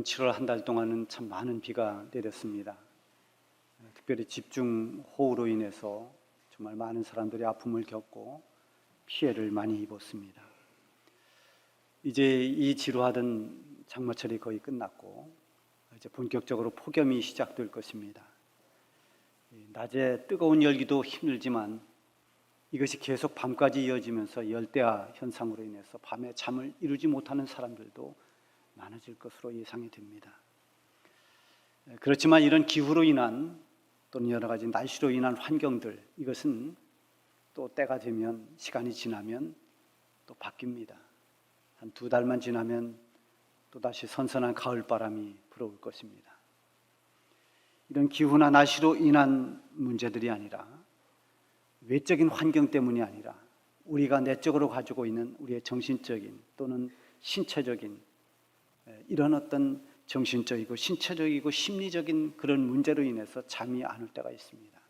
이번 7월 한 달 동안은 참 많은 비가 내렸습니다. 특별히 집중호우로 인해서 정말 많은 사람들이 아픔을 겪고 피해를 많이 입었습니다. 이제 이 지루하던 장마철이 거의 끝났고 이제 본격적으로 폭염이 시작될 것입니다. 낮에 뜨거운 열기도 힘들지만 이것이 계속 밤까지 이어지면서 열대야 현상으로 인해서 밤에 잠을 이루지 못하는 사람들도 많아질 것으로 예상이 됩니다. 그렇지만 이런 기후로 인한 또는 여러 가지 날씨로 인한 환경들, 이것은 또 때가 되면, 시간이 지나면 또 바뀝니다. 한 2달만 지나면 또다시 선선한 가을바람이 불어올 것입니다. 이런 기후나 날씨로 인한 문제들이 아니라 외적인 환경 때문이 아니라 우리가 내적으로 가지고 있는 우리의 정신적인 또는 신체적인 이런 어떤 정신적이고 신체적이고 심리적인 그런 문제로 인해서 잠이 안 올 때가 있습니다.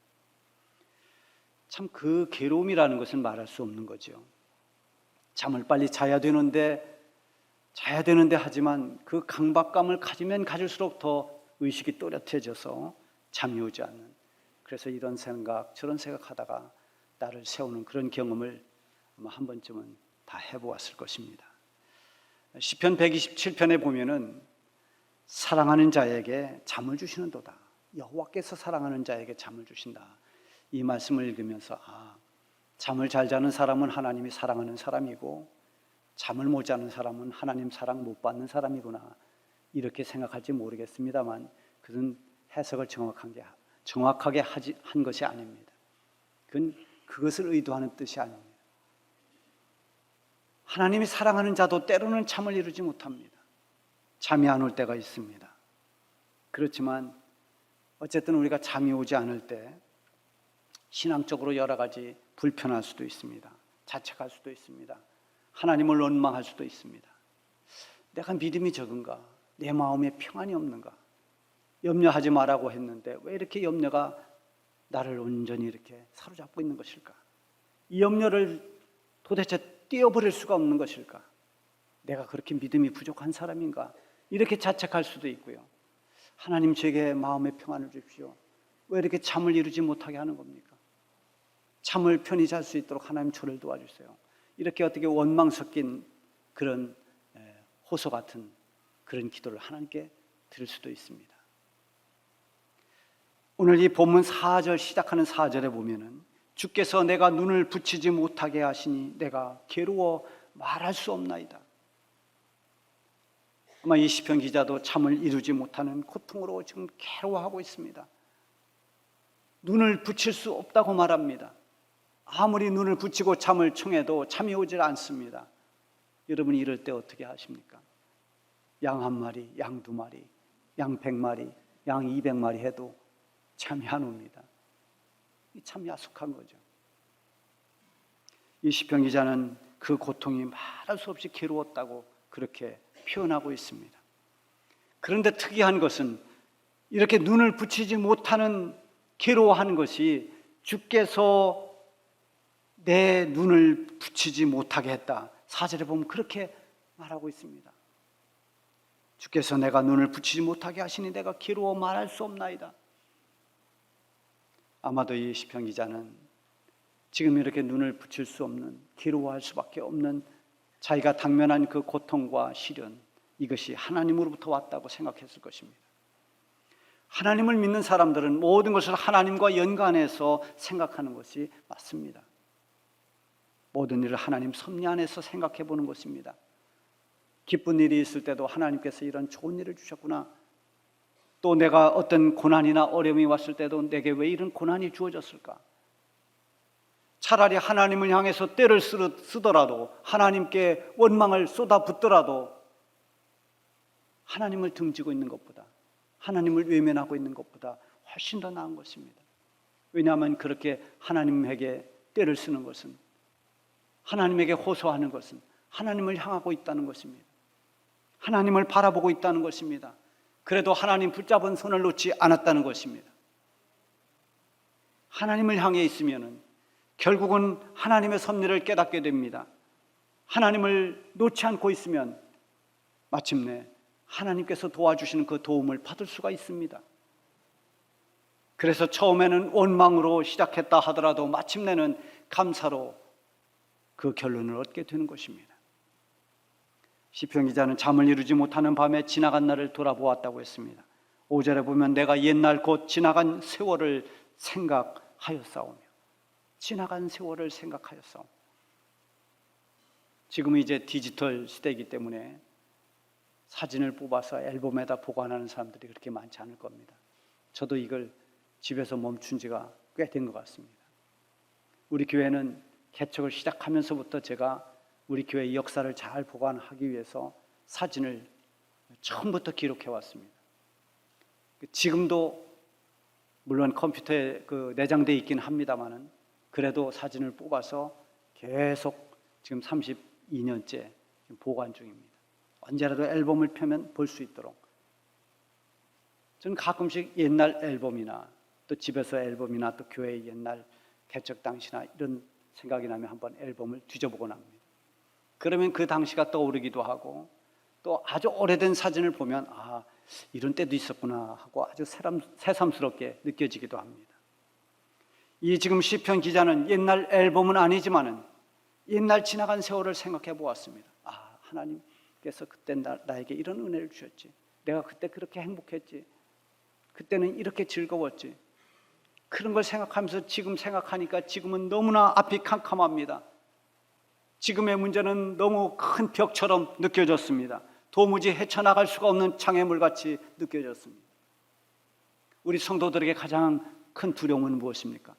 참 그 괴로움이라는 것은 말할 수 없는 거죠. 잠을 빨리 자야 되는데 하지만 그 강박감을 가지면 가질수록 더 의식이 또렷해져서 잠이 오지 않는, 그래서 이런 생각 저런 생각하다가 나를 세우는 그런 경험을 아마 한 번쯤은 다 해보았을 것입니다. 시편 127편에 보면은 사랑하는 자에게 잠을 주시는도다, 여호와께서 사랑하는 자에게 잠을 주신다, 이 말씀을 읽으면서 잠을 잘 자는 사람은 하나님이 사랑하는 사람이고 잠을 못 자는 사람은 하나님 사랑 못 받는 사람이구나, 이렇게 생각할지 모르겠습니다만 그것은 해석을 정확하게 한 것이 아닙니다. 그건 그것을 의도하는 뜻이 아닙니다. 하나님이 사랑하는 자도 때로는 잠을 이루지 못합니다. 잠이 안 올 때가 있습니다. 그렇지만 어쨌든 우리가 잠이 오지 않을 때 신앙적으로 여러 가지 불편할 수도 있습니다. 자책할 수도 있습니다. 하나님을 원망할 수도 있습니다. 내가 믿음이 적은가? 내 마음에 평안이 없는가? 염려하지 말라고 했는데 왜 이렇게 염려가 나를 온전히 이렇게 사로잡고 있는 것일까? 이 염려를 도대체 떼어버릴 수가 없는 것일까? 내가 그렇게 믿음이 부족한 사람인가? 이렇게 자책할 수도 있고요. 하나님, 제게 마음의 평안을 주십시오. 왜 이렇게 잠을 이루지 못하게 하는 겁니까? 잠을 편히 잘 수 있도록 하나님 저를 도와주세요. 이렇게 어떻게 원망 섞인 그런 호소 같은 그런 기도를 하나님께 드릴 수도 있습니다. 오늘 이 본문 4절 시작하는 4절에 보면은 주께서 내가 눈을 붙이지 못하게 하시니 내가 괴로워 말할 수 없나이다. 아마 이 시편 기자도 잠을 이루지 못하는 고통으로 지금 괴로워하고 있습니다. 눈을 붙일 수 없다고 말합니다. 아무리 눈을 붙이고 잠을 청해도 잠이 오질 않습니다. 여러분이 이럴 때 어떻게 하십니까? 양 1마리, 양 2마리, 양 100마리, 양 200마리 해도 잠이 안 옵니다. 참 야속한 거죠. 이 시편 기자는 그 고통이 말할 수 없이 괴로웠다고 그렇게 표현하고 있습니다. 그런데 특이한 것은 이렇게 눈을 붙이지 못하는 괴로워하는 것이 주께서 내 눈을 붙이지 못하게 했다. 4절에 보면 그렇게 말하고 있습니다. 주께서 내가 눈을 붙이지 못하게 하시니 내가 괴로워 말할 수 없나이다. 아마도 이 시편 기자는 지금 이렇게 눈을 붙일 수 없는, 괴로워할 수밖에 없는 자기가 당면한 그 고통과 시련, 이것이 하나님으로부터 왔다고 생각했을 것입니다. 하나님을 믿는 사람들은 모든 것을 하나님과 연관해서 생각하는 것이 맞습니다. 모든 일을 하나님 섭리 안에서 생각해 보는 것입니다. 기쁜 일이 있을 때도 하나님께서 이런 좋은 일을 주셨구나, 또 내가 어떤 고난이나 어려움이 왔을 때도 내게 왜 이런 고난이 주어졌을까? 차라리 하나님을 향해서 떼를 쓰더라도, 하나님께 원망을 쏟아붓더라도 하나님을 등지고 있는 것보다, 하나님을 외면하고 있는 것보다 훨씬 더 나은 것입니다. 왜냐하면 그렇게 하나님에게 떼를 쓰는 것은, 하나님에게 호소하는 것은 하나님을 향하고 있다는 것입니다. 하나님을 바라보고 있다는 것입니다. 그래도 하나님 붙잡은 손을 놓지 않았다는 것입니다. 하나님을 향해 있으면 결국은 하나님의 섭리를 깨닫게 됩니다. 하나님을 놓지 않고 있으면 마침내 하나님께서 도와주시는 그 도움을 받을 수가 있습니다. 그래서 처음에는 원망으로 시작했다 하더라도 마침내는 감사로 그 결론을 얻게 되는 것입니다. 시편 기자는 잠을 이루지 못하는 밤에 지나간 날을 돌아보았다고 했습니다. 5절에 보면 내가 옛날 곧 지나간 세월을 생각하였사오며, 지나간 세월을 생각하였사오며. 지금은 이제 디지털 시대이기 때문에 사진을 뽑아서 앨범에다 보관하는 사람들이 그렇게 많지 않을 겁니다. 저도 이걸 집에서 멈춘 지가 꽤 된 것 같습니다. 우리 교회는 개척을 시작하면서부터 제가 우리 교회의 역사를 잘 보관하기 위해서 사진을 처음부터 기록해 왔습니다. 지금도 물론 컴퓨터에 내장되어 있긴 합니다만은 그래도 사진을 뽑아서 계속 지금 32년째 보관 중입니다. 언제라도 앨범을 펴면 볼 수 있도록. 저는 가끔씩 옛날 앨범이나 또 집에서 앨범이나 또 교회의 옛날 개척 당시나 이런 생각이 나면 한번 앨범을 뒤져보곤 합니다. 그러면 그 당시가 떠오르기도 하고 또 아주 오래된 사진을 보면 아, 이런 때도 있었구나 하고 아주 새삼스럽게 느껴지기도 합니다. 이 지금 시편 기자는 옛날 앨범은 아니지만은 옛날 지나간 세월을 생각해 보았습니다. 아, 하나님께서 그때 나에게 이런 은혜를 주셨지. 내가 그때 그렇게 행복했지. 그때는 이렇게 즐거웠지. 그런 걸 생각하면서 지금 생각하니까 지금은 너무나 앞이 캄캄합니다. 지금의 문제는 너무 큰 벽처럼 느껴졌습니다. 도무지 헤쳐나갈 수가 없는 장애물같이 느껴졌습니다. 우리 성도들에게 가장 큰 두려움은 무엇입니까?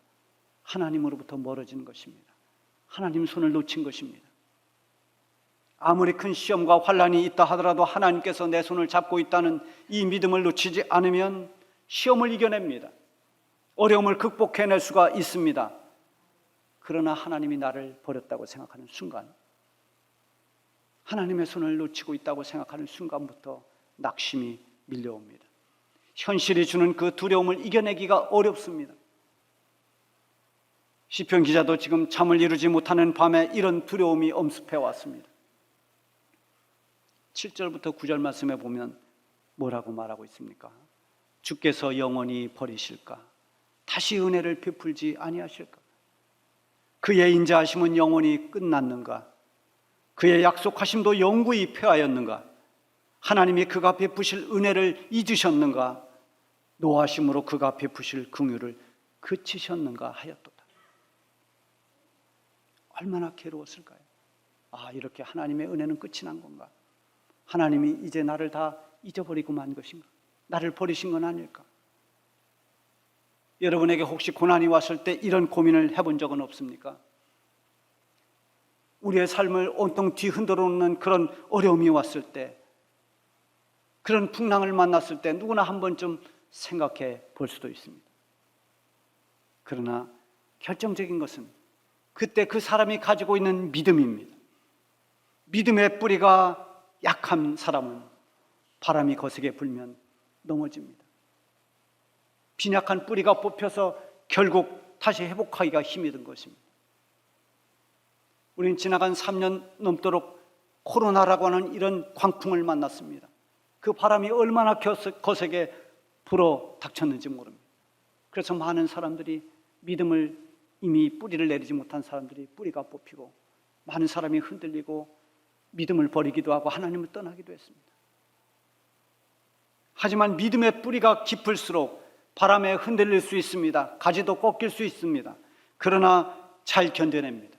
하나님으로부터 멀어지는 것입니다. 하나님 손을 놓친 것입니다. 아무리 큰 시험과 환난이 있다 하더라도 하나님께서 내 손을 잡고 있다는 이 믿음을 놓치지 않으면 시험을 이겨냅니다. 어려움을 극복해낼 수가 있습니다. 그러나 하나님이 나를 버렸다고 생각하는 순간, 하나님의 손을 놓치고 있다고 생각하는 순간부터 낙심이 밀려옵니다. 현실이 주는 그 두려움을 이겨내기가 어렵습니다. 시편 기자도 지금 잠을 이루지 못하는 밤에 이런 두려움이 엄습해 왔습니다. 7절부터 9절 말씀에 보면 뭐라고 말하고 있습니까? 주께서 영원히 버리실까? 다시 은혜를 베풀지 아니하실까? 그의 인자하심은 영원히 끝났는가? 그의 약속하심도 영구히 폐하였는가? 하나님이 그가 베푸실 은혜를 잊으셨는가? 노하심으로 그가 베푸실 긍휼을 그치셨는가 하였도다. 얼마나 괴로웠을까요? 아, 이렇게 하나님의 은혜는 끝이 난 건가? 하나님이 이제 나를 다 잊어버리고 만 것인가? 나를 버리신 건 아닐까? 여러분에게 혹시 고난이 왔을 때 이런 고민을 해본 적은 없습니까? 우리의 삶을 온통 뒤흔들어 놓는 그런 어려움이 왔을 때, 그런 풍랑을 만났을 때 누구나 한 번쯤 생각해 볼 수도 있습니다. 그러나 결정적인 것은 그때 그 사람이 가지고 있는 믿음입니다. 믿음의 뿌리가 약한 사람은 바람이 거세게 불면 넘어집니다. 빈약한 뿌리가 뽑혀서 결국 다시 회복하기가 힘이 든 것입니다. 우리는 지나간 3년 넘도록 코로나라고 하는 이런 광풍을 만났습니다. 그 바람이 얼마나 거세게 불어 닥쳤는지 모릅니다. 그래서 많은 사람들이 믿음을 이미 뿌리를 내리지 못한 사람들이 뿌리가 뽑히고 많은 사람이 흔들리고 믿음을 버리기도 하고 하나님을 떠나기도 했습니다. 하지만 믿음의 뿌리가 깊을수록 바람에 흔들릴 수 있습니다. 가지도 꺾일 수 있습니다. 그러나 잘 견뎌냅니다.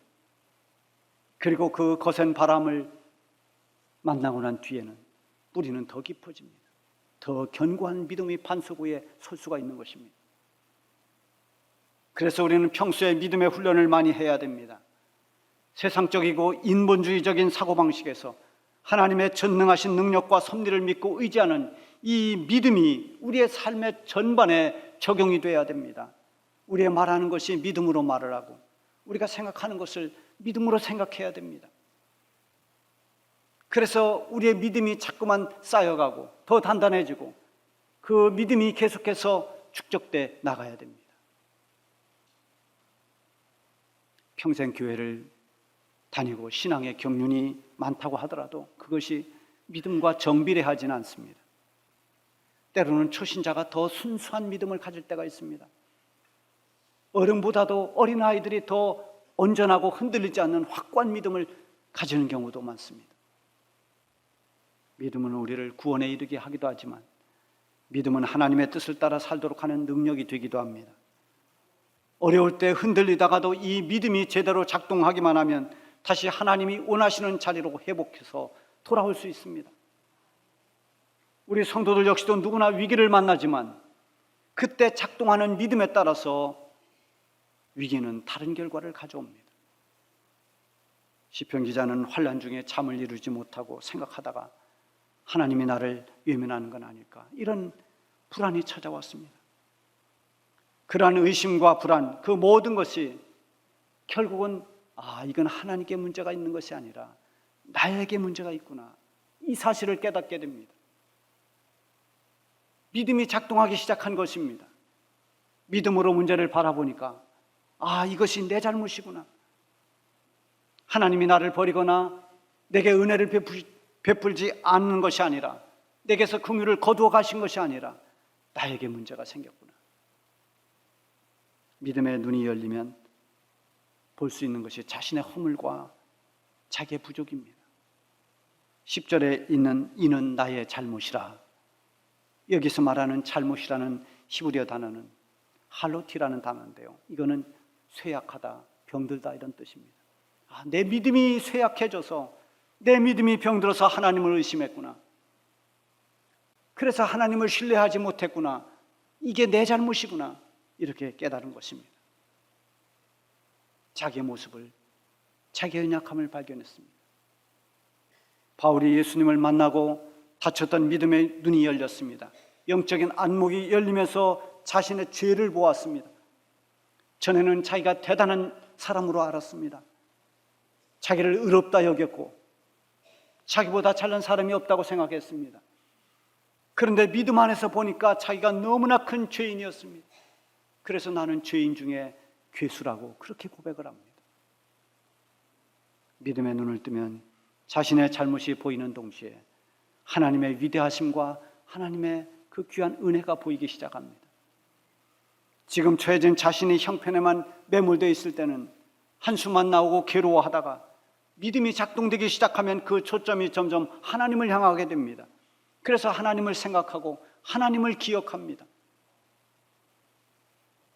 그리고 그 거센 바람을 만나고 난 뒤에는 뿌리는 더 깊어집니다. 더 견고한 믿음의 반석 위에 설 수가 있는 것입니다. 그래서 우리는 평소에 믿음의 훈련을 많이 해야 됩니다. 세상적이고 인본주의적인 사고방식에서 하나님의 전능하신 능력과 섭리를 믿고 의지하는 이 믿음이 우리의 삶의 전반에 적용이 돼야 됩니다. 우리의 말하는 것이 믿음으로 말을 하고 우리가 생각하는 것을 믿음으로 생각해야 됩니다. 그래서 우리의 믿음이 자꾸만 쌓여가고 더 단단해지고 그 믿음이 계속해서 축적돼 나가야 됩니다. 평생 교회를 다니고 신앙의 경륜이 많다고 하더라도 그것이 믿음과 정비례하지는 않습니다. 때로는 초신자가 더 순수한 믿음을 가질 때가 있습니다. 어른보다도 어린아이들이 더 온전하고 흔들리지 않는 확고한 믿음을 가지는 경우도 많습니다. 믿음은 우리를 구원에 이르게 하기도 하지만 믿음은 하나님의 뜻을 따라 살도록 하는 능력이 되기도 합니다. 어려울 때 흔들리다가도 이 믿음이 제대로 작동하기만 하면 다시 하나님이 원하시는 자리로 회복해서 돌아올 수 있습니다. 우리 성도들 역시도 누구나 위기를 만나지만 그때 작동하는 믿음에 따라서 위기는 다른 결과를 가져옵니다. 시편 기자는 환난 중에 잠을 이루지 못하고 생각하다가 하나님이 나를 외면하는 건 아닐까, 이런 불안이 찾아왔습니다. 그러한 의심과 불안, 그 모든 것이 결국은 이건 하나님께 문제가 있는 것이 아니라 나에게 문제가 있구나, 이 사실을 깨닫게 됩니다. 믿음이 작동하기 시작한 것입니다. 믿음으로 문제를 바라보니까 이것이 내 잘못이구나. 하나님이 나를 버리거나 내게 은혜를 베풀지 않는 것이 아니라, 내게서 긍휼을 거두어 가신 것이 아니라 나에게 문제가 생겼구나. 믿음의 눈이 열리면 볼 수 있는 것이 자신의 허물과 자기의 부족입니다. 10절에 있는 이는 나의 잘못이라, 여기서 말하는 잘못이라는 히브리어 단어는 할로티라는 단어인데요, 이거는 쇠약하다, 병들다, 이런 뜻입니다. 내 믿음이 쇠약해져서, 내 믿음이 병들어서 하나님을 의심했구나, 그래서 하나님을 신뢰하지 못했구나, 이게 내 잘못이구나, 이렇게 깨달은 것입니다. 자기의 모습을, 자기의 연약함을 발견했습니다. 바울이 예수님을 만나고 닫혔던 믿음의 눈이 열렸습니다. 영적인 안목이 열리면서 자신의 죄를 보았습니다. 전에는 자기가 대단한 사람으로 알았습니다. 자기를 의롭다 여겼고 자기보다 잘난 사람이 없다고 생각했습니다. 그런데 믿음 안에서 보니까 자기가 너무나 큰 죄인이었습니다. 그래서 나는 죄인 중에 괴수라고 그렇게 고백을 합니다. 믿음의 눈을 뜨면 자신의 잘못이 보이는 동시에 하나님의 위대하심과 하나님의 그 귀한 은혜가 보이기 시작합니다. 지금 처해진 자신의 형편에만 매몰되어 있을 때는 한숨만 나오고 괴로워하다가 믿음이 작동되기 시작하면 그 초점이 점점 하나님을 향하게 됩니다. 그래서 하나님을 생각하고 하나님을 기억합니다.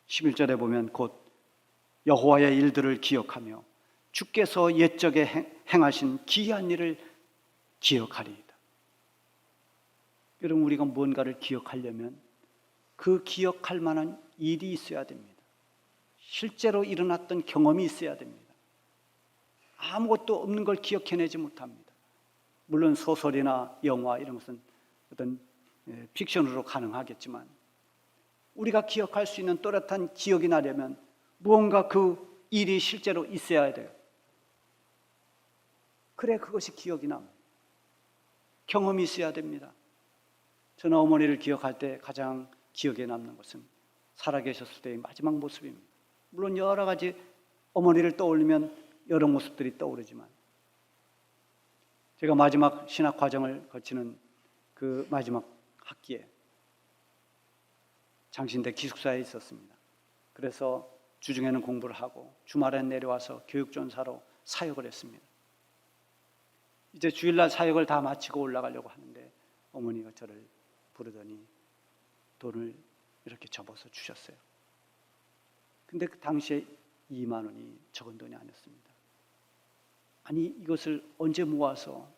11절에 보면 곧 여호와의 일들을 기억하며 주께서 옛적에 행하신 기이한 일을 기억하리이다. 여러분, 우리가 뭔가를 기억하려면 그 기억할 만한 일이 있어야 됩니다. 실제로 일어났던 경험이 있어야 됩니다. 아무것도 없는 걸 기억해내지 못합니다. 물론 소설이나 영화 이런 것은 어떤 픽션으로 가능하겠지만 우리가 기억할 수 있는 또렷한 기억이 나려면 무언가 그 일이 실제로 있어야 돼요. 그래 그것이 기억이 납니다. 경험이 있어야 됩니다. 저는 어머니를 기억할 때 가장 기억에 남는 것은 살아계셨을 때의 마지막 모습입니다. 물론 여러 가지 어머니를 떠올리면 여러 모습들이 떠오르지만 제가 마지막 신학 과정을 거치는 그 마지막 학기에 장신대 기숙사에 있었습니다. 그래서 주중에는 공부를 하고 주말엔 내려와서 교육전사로 사역을 했습니다. 이제 주일날 사역을 다 마치고 올라가려고 하는데 어머니가 저를 부르더니 돈을 이렇게 접어서 주셨어요. 근데 그 당시에 2만 원이 적은 돈이 아니었습니다. 아니 이것을 언제 모아서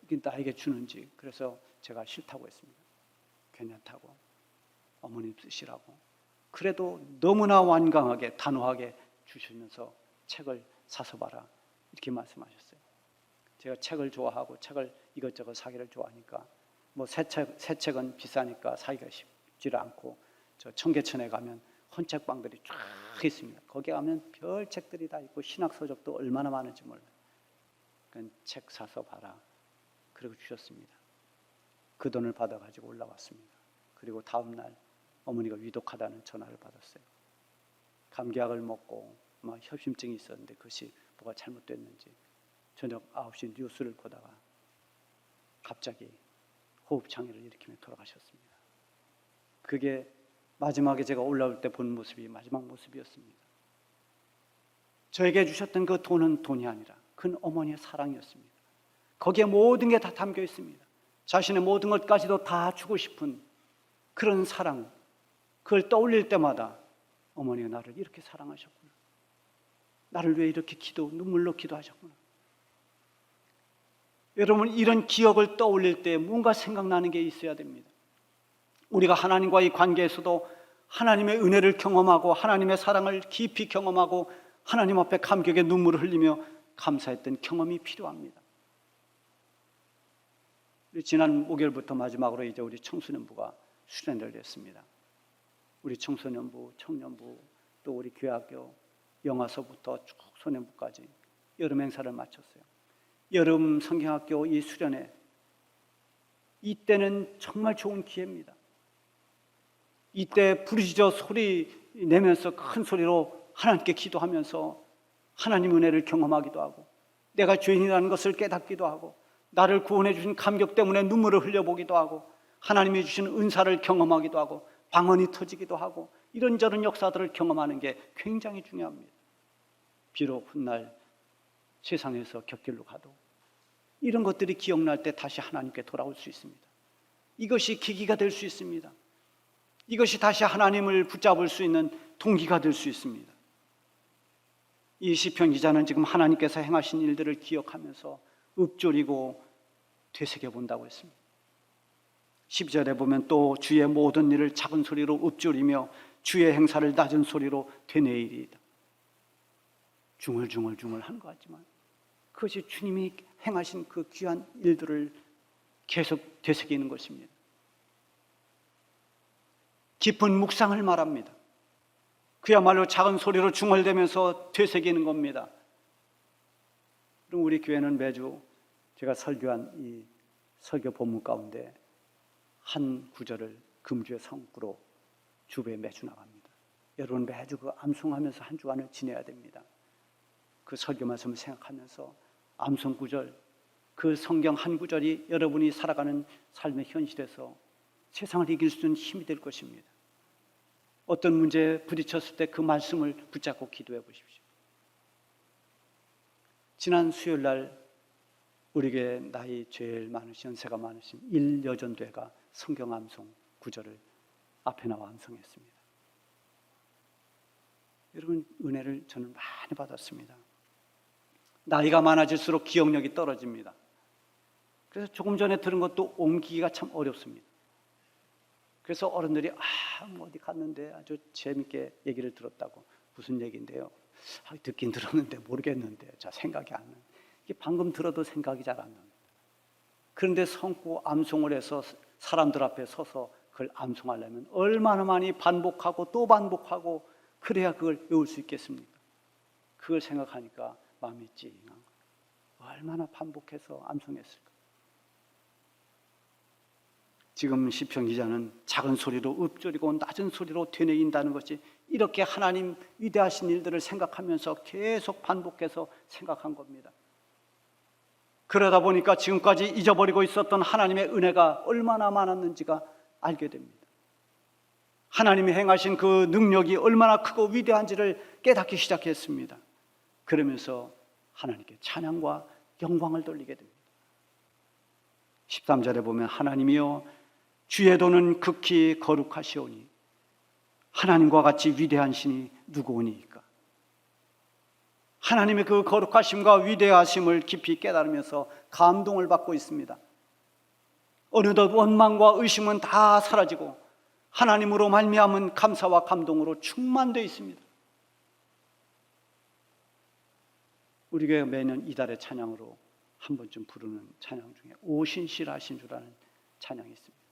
나에게 주는지, 그래서 제가 싫다고 했습니다. 괜찮다고, 어머님 쓰시라고. 그래도 너무나 완강하게 단호하게 주시면서 책을 사서 봐라 이렇게 말씀하셨어요. 제가 책을 좋아하고 책을 이것저것 사기를 좋아하니까 뭐 새 책은 비싸니까 사기가 쉽지를 않고 저 청계천에 가면 헌책방들이 쫙 있습니다. 거기 가면 별 책들이 다 있고 신학 서적도 얼마나 많은지 몰라요. 그러니까 책 사서 봐라. 그리고 주셨습니다. 그 돈을 받아가지고 올라왔습니다. 그리고 다음 날 어머니가 위독하다는 전화를 받았어요. 감기약을 먹고 막 협심증이 있었는데 그것이 뭐가 잘못됐는지 저녁 9시 뉴스를 보다가 갑자기 호흡장애를 일으키며 돌아가셨습니다. 그게 마지막에 제가 올라올 때 본 모습이 마지막 모습이었습니다. 저에게 주셨던 그 돈은 돈이 아니라 그는 어머니의 사랑이었습니다. 거기에 모든 게 다 담겨 있습니다. 자신의 모든 것까지도 다 주고 싶은 그런 사랑, 그걸 떠올릴 때마다 어머니가 나를 이렇게 사랑하셨구나, 나를 왜 이렇게 눈물로 기도하셨구나. 여러분, 이런 기억을 떠올릴 때 뭔가 생각나는 게 있어야 됩니다. 우리가 하나님과의 관계에서도 하나님의 은혜를 경험하고 하나님의 사랑을 깊이 경험하고 하나님 앞에 감격의 눈물을 흘리며 감사했던 경험이 필요합니다. 지난 목요일부터 마지막으로 이제 우리 청소년부가 수련회를 했습니다. 우리 청소년부, 청년부, 또 우리 교회학교, 영화서부터 쭉 소년부까지 여름 행사를 마쳤어요. 여름 성경학교 이 수련회, 이때는 정말 좋은 기회입니다. 이때 부르짖어 소리 내면서 큰 소리로 하나님께 기도하면서 하나님 은혜를 경험하기도 하고, 내가 죄인이라는 것을 깨닫기도 하고, 나를 구원해 주신 감격 때문에 눈물을 흘려보기도 하고, 하나님이 주신 은사를 경험하기도 하고, 방언이 터지기도 하고, 이런저런 역사들을 경험하는 게 굉장히 중요합니다. 비록 훗날 세상에서 곁길로 가도 이런 것들이 기억날 때 다시 하나님께 돌아올 수 있습니다. 이것이 계기가 될 수 있습니다. 이것이 다시 하나님을 붙잡을 수 있는 동기가 될 수 있습니다. 이 시편 기자는 지금 하나님께서 행하신 일들을 기억하면서 읊조리고 되새겨본다고 했습니다. 10절에 보면 또 주의 모든 일을 작은 소리로 읊조리며 주의 행사를 낮은 소리로 되뇌이리이다. 중얼중얼 하는 것 같지만 그것이 주님이 행하신 그 귀한 일들을 계속 되새기는 것입니다. 깊은 묵상을 말합니다. 그야말로 작은 소리로 중얼대면서 되새기는 겁니다. 그럼 우리 교회는 매주 제가 설교한 이 설교 본문 가운데 한 구절을 금주의 성구로 주부에 매주 나갑니다. 여러분 매주 그 암송하면서 한 주간을 지내야 됩니다. 그 설교 말씀을 생각하면서 암송 구절, 그 성경 한 구절이 여러분이 살아가는 삶의 현실에서 세상을 이길 수 있는 힘이 될 것입니다. 어떤 문제에 부딪혔을 때 그 말씀을 붙잡고 기도해 보십시오. 지난 수요일 날 우리 교회 나이 제일 많으신, 연세가 많으신 일여전대가 성경 암송 구절을 앞에 나와 암송했습니다. 여러분 은혜를 저는 많이 받았습니다. 나이가 많아질수록 기억력이 떨어집니다. 그래서 조금 전에 들은 것도 옮기기가 참 어렵습니다. 그래서 어른들이 어디 갔는데 아주 재밌게 얘기를 들었다고. 무슨 얘기인데요? 듣긴 들었는데 모르겠는데 자 생각이 안 나요. 방금 들어도 생각이 잘 안 납니다. 그런데 성구 암송을 해서 사람들 앞에 서서 그걸 암송하려면 얼마나 많이 반복하고 또 반복하고 그래야 그걸 외울 수 있겠습니까? 그걸 생각하니까 마음이 찡한 거예요. 얼마나 반복해서 암송했을까? 지금 시편 기자는 작은 소리로 읊조리고 낮은 소리로 되뇌인다는 것이 이렇게 하나님 위대하신 일들을 생각하면서 계속 반복해서 생각한 겁니다. 그러다 보니까 지금까지 잊어버리고 있었던 하나님의 은혜가 얼마나 많았는지가 알게 됩니다. 하나님이 행하신 그 능력이 얼마나 크고 위대한지를 깨닫기 시작했습니다. 그러면서 하나님께 찬양과 영광을 돌리게 됩니다. 13절에 보면 하나님이여 주의 도는 극히 거룩하시오니 하나님과 같이 위대한 신이 누구오니이까. 하나님의 그 거룩하심과 위대하심을 깊이 깨달으면서 감동을 받고 있습니다. 어느덧 원망과 의심은 다 사라지고 하나님으로 말미암은 감사와 감동으로 충만되어 있습니다. 우리 교회 매년 이달의 찬양으로 한 번쯤 부르는 찬양 중에 오신실하신 주라는 찬양이 있습니다.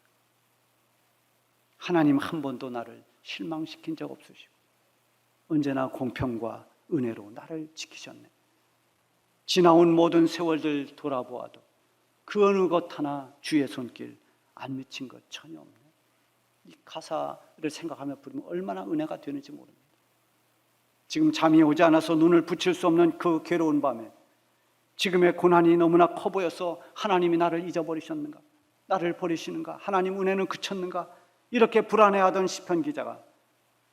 하나님 한 번도 나를 실망시킨 적 없으시고 언제나 공평과 은혜로 나를 지키셨네. 지나온 모든 세월들 돌아보아도 그 어느 것 하나 주의 손길 안 미친 것 전혀 없네. 이 가사를 생각하며 부르면 얼마나 은혜가 되는지 모릅니다. 지금 잠이 오지 않아서 눈을 붙일 수 없는 그 괴로운 밤에 지금의 고난이 너무나 커 보여서 하나님이 나를 잊어버리셨는가? 나를 버리시는가? 하나님 은혜는 그쳤는가? 이렇게 불안해하던 시편 기자가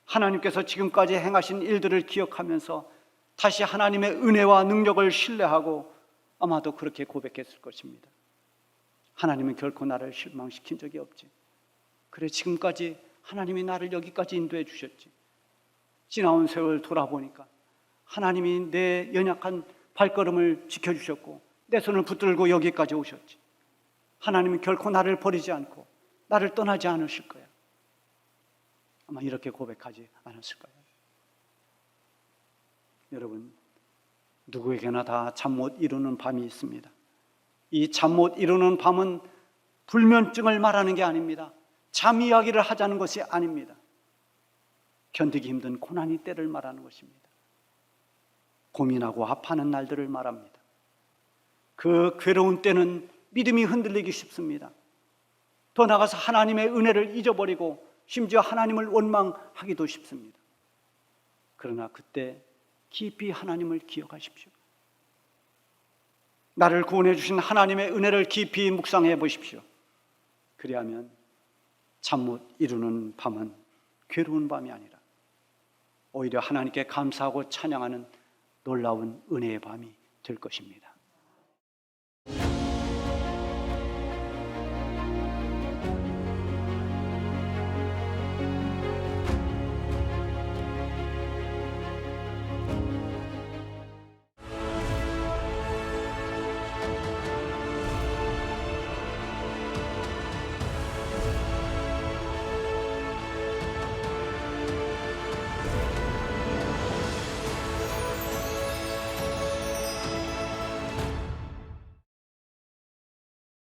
하나님께서 지금까지 행하신 일들을 기억하면서 다시 하나님의 은혜와 능력을 신뢰하고 아마도 그렇게 고백했을 것입니다. 하나님은 결코 나를 실망시킨 적이 없지. 그래, 지금까지 하나님이 나를 여기까지 인도해 주셨지. 지나온 세월 돌아보니까 하나님이 내 연약한 발걸음을 지켜주셨고 내 손을 붙들고 여기까지 오셨지. 하나님은 결코 나를 버리지 않고 나를 떠나지 않으실 거야. 아마 이렇게 고백하지 않았을까요? 여러분, 누구에게나 다 잠 못 이루는 밤이 있습니다. 이 잠 못 이루는 밤은 불면증을 말하는 게 아닙니다. 잠 이야기를 하자는 것이 아닙니다. 견디기 힘든 고난의 때를 말하는 것입니다. 고민하고 아파하는 날들을 말합니다. 그 괴로운 때는 믿음이 흔들리기 쉽습니다. 더 나아가서 하나님의 은혜를 잊어버리고 심지어 하나님을 원망하기도 쉽습니다. 그러나 그때 깊이 하나님을 기억하십시오. 나를 구원해 주신 하나님의 은혜를 깊이 묵상해 보십시오. 그리하면 잠 못 이루는 밤은 괴로운 밤이 아니라 오히려 하나님께 감사하고 찬양하는 놀라운 은혜의 밤이 될 것입니다.